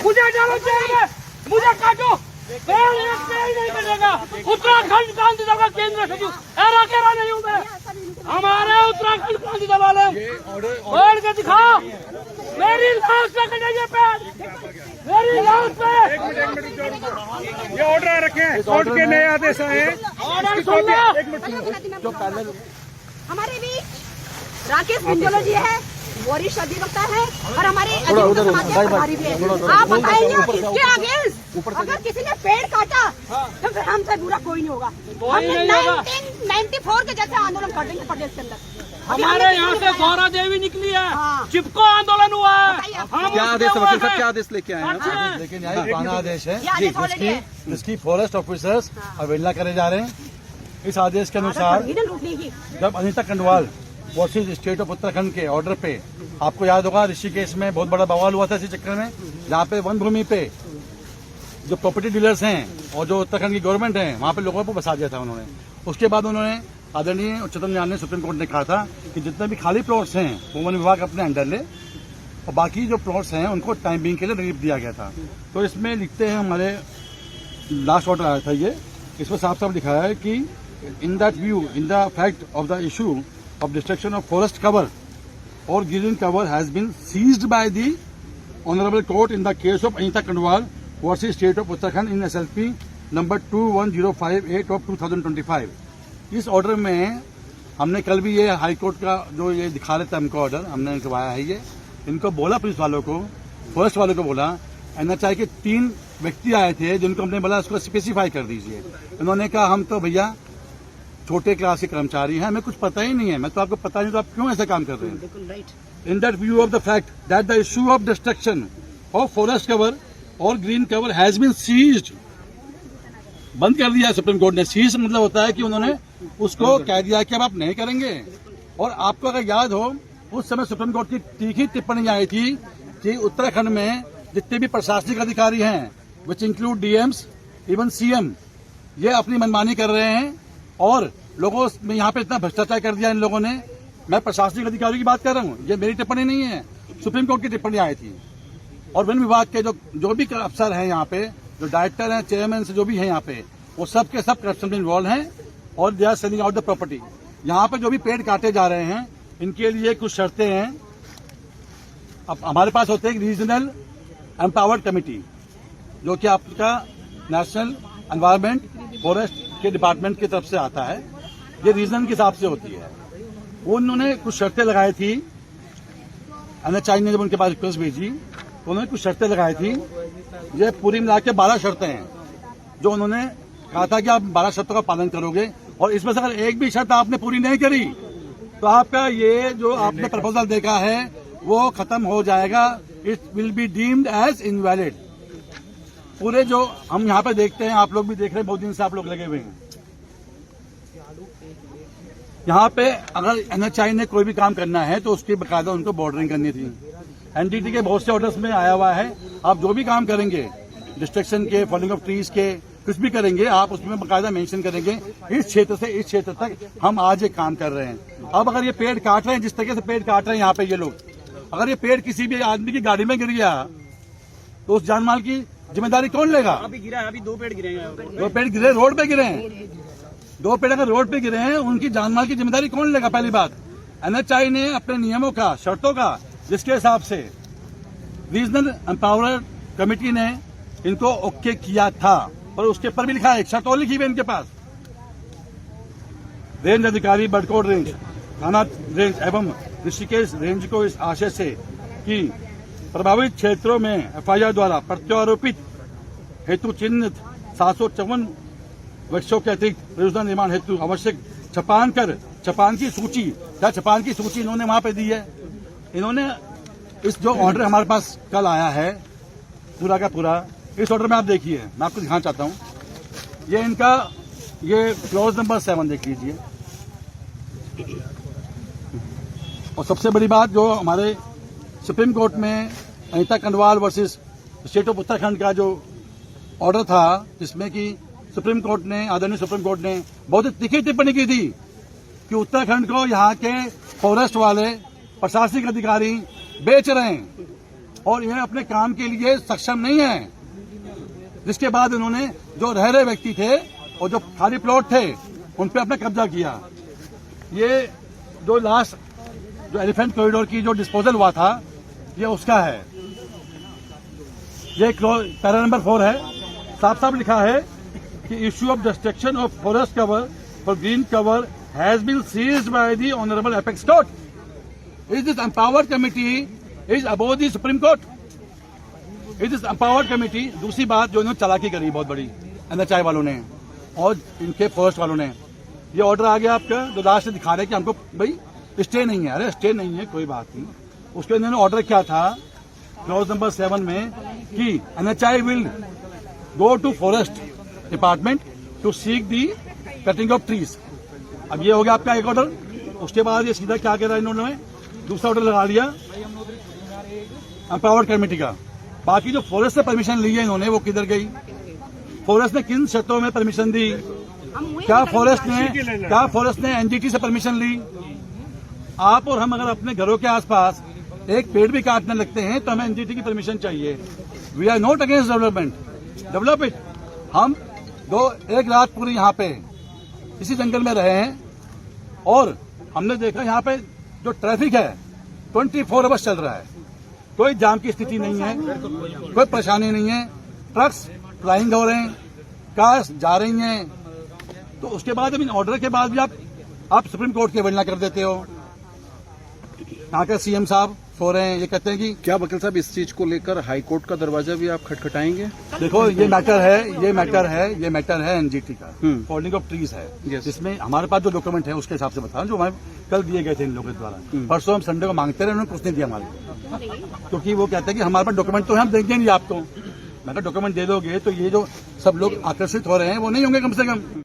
मुझे डालो जेल में, मुझे काटो, नहीं करेगा। उत्तराखंड क्रांति दल का केंद्र सचिव एरा केरा नहीं हूँ मैं, हमारे उत्तराखंड क्रांति दल वाले और के दिखाओ मेरी लाश पे कटेंगे पैर, मेरी लाश पे। ये ऑर्डर रखें, कोर्ट के नए आदेश आए। ऑर्डर सुन लो। हमारे बीच राकेश बिंजोला जी है, वरिष्ठ अधिवक्ता है और हमारे अधिवक्ता समाज के प्रभारी भी है। आप बताएंगे इसके अगेंस्ट अगर किसी ने पेड़ काटा तो फिर हमसे बुरा कोई नहीं होगा। हमने 1994 के जैसे आंदोलन कर देंगे प्रदेश के अंदर। हमारे यहाँ से गौरा देवी निकली है, चिपको आंदोलन हुआ है। क्या आदेश है वकील साहब, क्या आदेश लेके आए हैं? लेकिन यहाँ पुराना आदेश है जिसकी फॉरेस्ट ऑफिसर्स अवहेलना करे जा रहे हैं। इस आदेश के अनुसार जब Anita Kandwal versus state of Uttarakhand के ऑर्डर पे, आपको याद होगा ऋषिकेश में बहुत बड़ा बवाल हुआ था इसी चक्कर में, जहाँ पे वन भूमि पे जो प्रॉपर्टी डीलर्स हैं और जो उत्तराखंड की गवर्नमेंट है वहाँ पे लोगों को बसा दिया था उन्होंने। उसके बाद उन्होंने आदरणीय उच्चतम न्यायालय सुप्रीम कोर्ट ने कहा था कि जितने भी खाली प्लॉट्स हैं वो वन विभाग अपने अंडर ले और बाकी जो प्लॉट्स हैं उनको टाइम बिंग के लिए रिलीफ दिया गया था। तो इसमें लिखते हैं, हमारे लास्ट ऑर्डर आया था ये, इसमें साफ साफ लिखा है कि इन that view in the fact of the issue of destruction of forest cover or green cover has been seized by the honorable court in the case of Anita Kandwal versus State of Uttarakhand in SLP number 21058 of 2025। इस order में हमने कल भी ये high court का जो ये दिखा रहे थे हमको ऑर्डर, हमने करवाया है ये, इनको बोला पुलिस वालों को, फॉरेस्ट वालों को बोला, NHI के 3 व्यक्ति आए थे जिनको हमने बोला उसको स्पेसिफाई कर दीजिए। उन्होंने कहा हम तो भैया छोटे क्लास के कर्मचारी हैं, हमें कुछ पता ही नहीं है, मैं तो आपको पता नहीं तो आप क्यों ऐसा काम कर रहे हैं। In that view of the fact that the issue of destruction of forest cover और green cover has been ceased, बंद कर दिया सुप्रीम कोर्ट ने। सीज मतलब होता है कि उन्होंने उसको कह दिया कि अब आप नहीं करेंगे। और आपको अगर याद हो उस समय सुप्रीम कोर्ट की तीखी टिप्पणी आई थी कि उत्तराखंड में जितने भी प्रशासनिक अधिकारी हैं which include DMs even CM, ये अपनी मनमानी कर रहे हैं और लोगों में यहाँ पे इतना भ्रष्टाचार कर दिया इन लोगों ने। मैं प्रशासनिक अधिकारियों की बात कर रहा हूँ, ये मेरी टिप्पणी नहीं है, सुप्रीम कोर्ट की टिप्पणी आई थी। और वन विभाग के जो भी अफसर हैं यहाँ पे, जो डायरेक्टर हैं, चेयरमैन से जो भी हैं यहाँ पे, वो सब के सब करप्शन में इन्वॉल्व हैं और they are selling out the property. यहाँ पे जो भी पेड़ काटे जा रहे हैं इनके लिए कुछ शर्तें हैं। अब हमारे पास होते हैं रीजनल एम्पावर्ड कमेटी जो कि आपका नेशनल एनवायरमेंट फॉरेस्ट के डिपार्टमेंट की तरफ से आता है, ये रीजन के हिसाब से होती है। उन्होंने कुछ शर्तें लगाई थी, NHI ने जब उनके पास रिक्वेस्ट भेजी तो उन्होंने कुछ शर्तें लगाई थी। ये पूरी मिला के 12 शर्तें हैं जो उन्होंने कहा था कि आप 12 शर्तों का पालन करोगे और इसमें से अगर एक भी शर्त आपने पूरी नहीं करी तो आपका ये जो आपने प्रपोजल देखा है वो खत्म हो जाएगा, it will be deemed as invalid. पूरे जो हम यहाँ पे देखते हैं, आप लोग भी देख रहे हैं, बहुत दिन से आप लोग लगे हुए हैं यहाँ पे। अगर NHI ने कोई भी काम करना है तो उसकी बकायदा उनको बॉर्डरिंग करनी थी। NDT के बहुत से ऑर्डर्स में आया हुआ है, आप जो भी काम करेंगे डिस्ट्रक्शन के, फॉलिंग ऑफ ट्रीज के, कुछ भी करेंगे आप उसमें बकायदा मेंशन करेंगे इस क्षेत्र से इस क्षेत्र तक हम आज ये काम कर रहे हैं। अब अगर ये पेड़ काट रहे हैं, जिस तरीके से पेड़ काट रहे हैं यहाँ पे ये लोग, अगर ये पेड़ किसी भी आदमी की गाड़ी में गिर गया तो उस जानमाल की जिम्मेदारी कौन लेगा? अभी गिरा है, अभी 2 पेड़ गिरे हैं, 2 पेड़ गिरे, रोड पे गिरे हैं, 2 पेड़ अगर रोड पे गिरे हैं उनकी जानमाल की जिम्मेदारी कौन लेगा? पहली बात, NHI ने अपने नियमों का, शर्तों का, जिसके हिसाब से रीजनल एम्पावर्ड कमेटी ने इनको ओके किया था, पर उसके ऊपर भी लिखा है, एक शर्त और लिखी हुई है इनके पास। रेंज अधिकारी बड़कोट रेंज, थाना रेंज एवं ऋषिकेश रेंज को इस आशय से कि प्रभावित क्षेत्रों में FIR द्वारा प्रत्यारोपित हेतु चिन्हित 754 वृक्षों के अतिरिक्त परियोजना निर्माण हेतु आवश्यक छपान की सूची, क्या छपान की सूची इन्होंने वहां पे दी है। इन्होंने इस जो ऑर्डर हमारे पास कल आया है पूरा का पूरा, इस ऑर्डर में आप देखिए, मैं आपको दिखाना चाहता हूं, ये इनका ये क्लॉज नंबर 7 देख लीजिए। और सबसे बड़ी बात जो हमारे सुप्रीम कोर्ट में Anita Kandwal versus state of Uttarakhand का जो ऑर्डर था, जिसमें कि सुप्रीम कोर्ट ने, आदरणीय सुप्रीम कोर्ट ने बहुत ही तीखी टिप्पणी की थी कि उत्तराखंड को यहाँ के फॉरेस्ट वाले प्रशासनिक अधिकारी बेच रहे हैं और यह अपने काम के लिए सक्षम नहीं है। जिसके बाद उन्होंने जो रह रहे व्यक्ति थे और जो खाली प्लॉट थे उन पर अपना कब्जा किया। ये जो लास्ट जो एलिफेंट कॉरिडोर की जो डिस्पोजल हुआ था, ये उसका है। ये पैरा नंबर 4 है, साफ साफ लिखा है कि issue of destruction of forest cover for green cover has been seized by the honourable apex court. Is this empowered committee is above the supreme court. It is empowered committee. दूसरी बात जो इन्होंने चालाकी करी बहुत बड़ी NHI वालों ने और इनके फॉरेस्ट वालों ने, ये ऑर्डर आ गया आपका जो लास्ट दिखा रहे कि हमको भाई स्टे नहीं है। अरे स्टे नहीं है कोई बात नहीं, उसके इन्होंने ऑर्डर किया था क्लॉज नंबर 7 में कि NHI will go to forest department to seek the cutting of trees. अब ये हो गया आपका एक ऑर्डर। उसके बाद ये सीधा क्या कह रहा है इन्होंने, दूसरा ऑर्डर लगा लिया एम्पावर्ड कमेटी का। बाकी जो फॉरेस्ट से परमिशन ली है इन्होंने वो किधर गई? फॉरेस्ट ने किन शर्तों में परमिशन दी? क्या फॉरेस्ट ने NGT से परमिशन ली? आप और हम अगर अपने घरों के आसपास एक पेड़ भी काटने लगते हैं तो हमें NGT की परमिशन चाहिए। We are not against development, develop it. हम एक रात पूरी यहाँ पे इसी जंगल में रहे हैं और हमने देखा यहाँ पे जो ट्रैफिक है 24 आवर्स चल रहा है, कोई जाम की स्थिति नहीं है, कोई परेशानी नहीं है। ट्रक्स फ्लाइंग हो रहे हैं, कार्स जा रही हैं। तो उसके बाद इन ऑर्डर के बाद भी आप सुप्रीम कोर्ट की अवहेलना कर देते हो। यहाँ का CM साहब सो रहे हैं, ये कहते हैं कि क्या वकील साहब इस चीज को लेकर हाई कोर्ट का दरवाजा भी आप खटखटाएंगे? देखो ये मैटर है NGT का, फॉलिंग ऑफ ट्रीज है, जिसमें हमारे पास जो डॉक्यूमेंट है उसके हिसाब से बता जो हमें कल दिए गए थे इन लोगों के द्वारा। परसों हम संडे को मांगते रहे, उन्होंने कुछ नहीं दिया हमारे को, क्योंकि वो कहते हैं कि हमारे पास डॉक्यूमेंट तो है, हम देंगे नहीं आपको। मैं डॉक्यूमेंट दे दोगे तो ये जो सब लोग आकर्षित हो रहे हैं वो नहीं होंगे कम से कम।